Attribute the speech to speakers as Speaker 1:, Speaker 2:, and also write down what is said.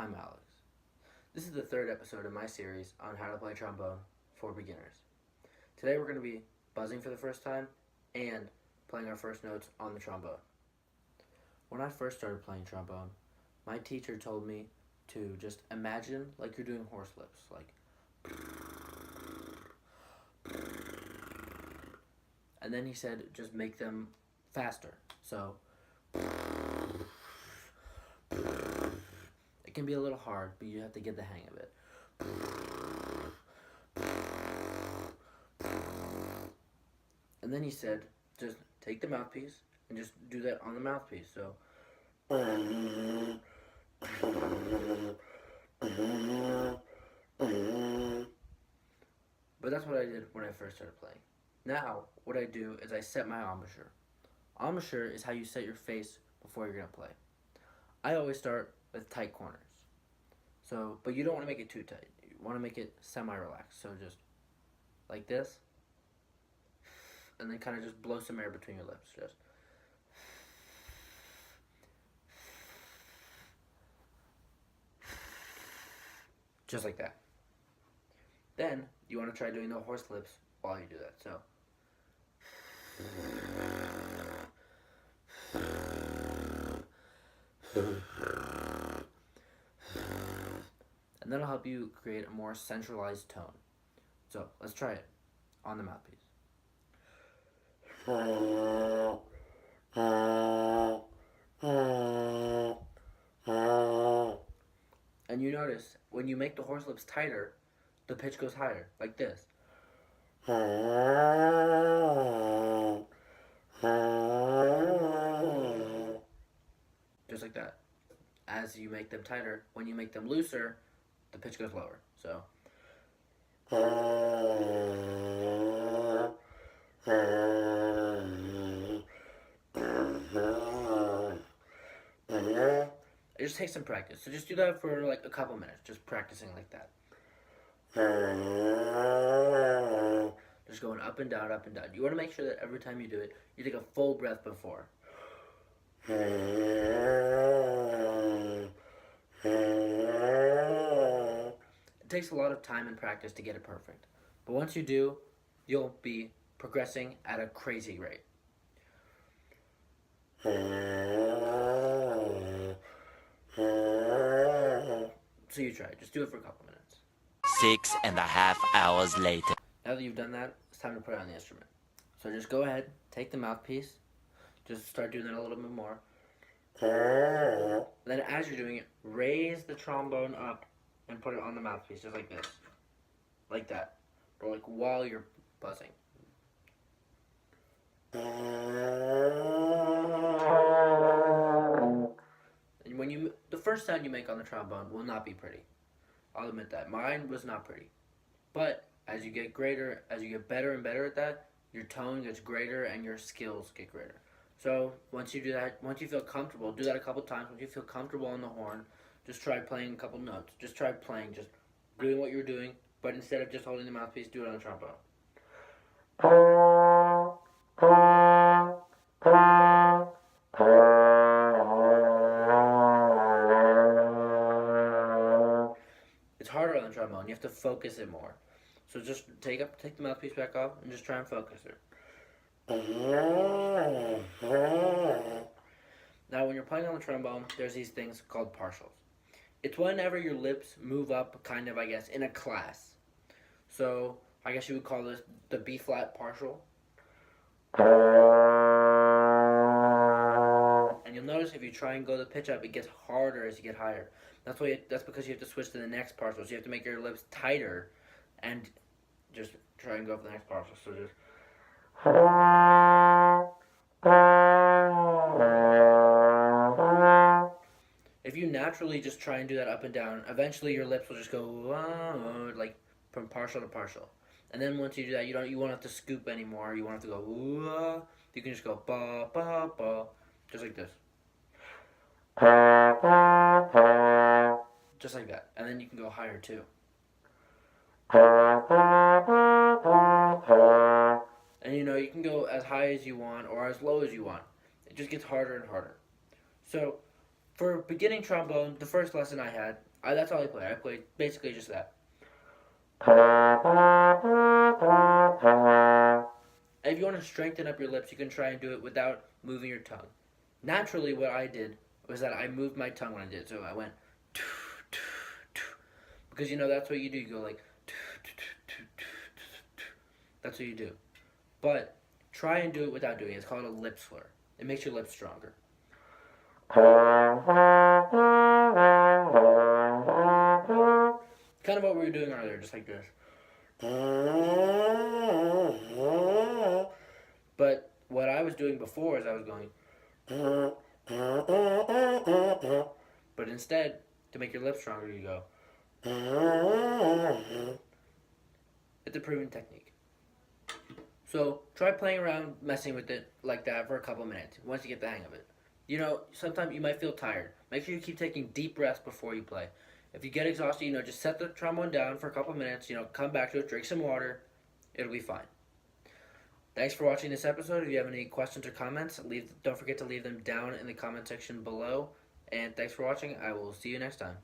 Speaker 1: I'm Alex. This is the third episode of my series on how to play trombone for beginners. Today we're going to be buzzing for the first time and playing our first notes on the trombone. When I first started playing trombone, my teacher told me to just imagine like you're doing horse lips, like, and then he said just make them faster. So it can be a little hard, but you have to get the hang of it. And then he said, just take the mouthpiece and just do that on the mouthpiece. So, but that's what I did when I first started playing. Now, what I do is I set my embouchure. Embouchure is how you set your face before you're gonna play. I always start with tight corners. So, but you don't want to make it too tight. You want to make it semi-relaxed. So just like this, and then kind of just blow some air between your lips. Just like that. Then you want to try doing the horse lips while you do that. So. And that'll help you create a more centralized tone. So let's try it on the mouthpiece. And you notice when you make the horse lips tighter, the pitch goes higher, like this. Just like that. As you make them tighter, when you make them looser, the pitch goes lower. So. It just takes some practice. So just do that for like a couple minutes, just practicing like that. Just going up and down, up and down. You want to make sure that every time you do it, you take a full breath before. It takes a lot of time and practice to get it perfect. But once you do, you'll be progressing at a crazy rate. So you try. Just do it for a couple minutes.
Speaker 2: 6.5 hours later.
Speaker 1: Now that you've done that, it's time to put it on the instrument. So just go ahead, take the mouthpiece, just start doing that a little bit more. Then as you're doing it, raise the trombone up and put it on the mouthpiece, just like this. Like that. Or like while you're buzzing. And when the first sound you make on the trombone will not be pretty. I'll admit that. Mine was not pretty. But as you get better and better at that, your tone gets greater and your skills get greater. So once you do that, once you feel comfortable, do that a couple times. Once you feel comfortable on the horn, just try playing a couple notes. Just try playing, just doing what you're doing, but instead of just holding the mouthpiece, do it on the trombone. It's harder on the trombone. You have to focus it more. So just take the mouthpiece back off and just try and focus it. Now when you're playing on the trombone, there's these things called partials. It's whenever your lips move up, kind of, I guess, in a class. So I guess you would call this the B flat partial. And you'll notice if you try and go the pitch up, it gets harder as you get higher. That's because you have to switch to the next partial. So you have to make your lips tighter and just try and go for the next partial. So just. If you naturally just try and do that up and down, eventually your lips will just go like from partial to partial. And then once you do that, you won't have to scoop anymore. You won't have to go. You can just go ba ba ba, just like this, just like that. And then you can go higher too. And you can go as high as you want or as low as you want. It just gets harder and harder. So For beginning trombone, the first lesson I had, that's all I played. I played basically just that. And if you want to strengthen up your lips, you can try and do it without moving your tongue. Naturally, what I did was that I moved my tongue when I did it. So I went, because that's what you do. You go like, that's what you do. But try and do it without doing it. It's called a lip slur. It makes your lips stronger. Kind of what we were doing earlier, just like this. But what I was doing before is I was going. But instead, to make your lips stronger, you go. It's a proven technique. So try playing around, messing with it like that for a couple minutes once you get the hang of it. Sometimes you might feel tired. Make sure you keep taking deep breaths before you play. If you get exhausted, just set the trombone down for a couple minutes, come back to it, drink some water. It'll be fine. Thanks for watching this episode. If you have any questions or comments, don't forget to leave them down in the comment section below. And thanks for watching. I will see you next time.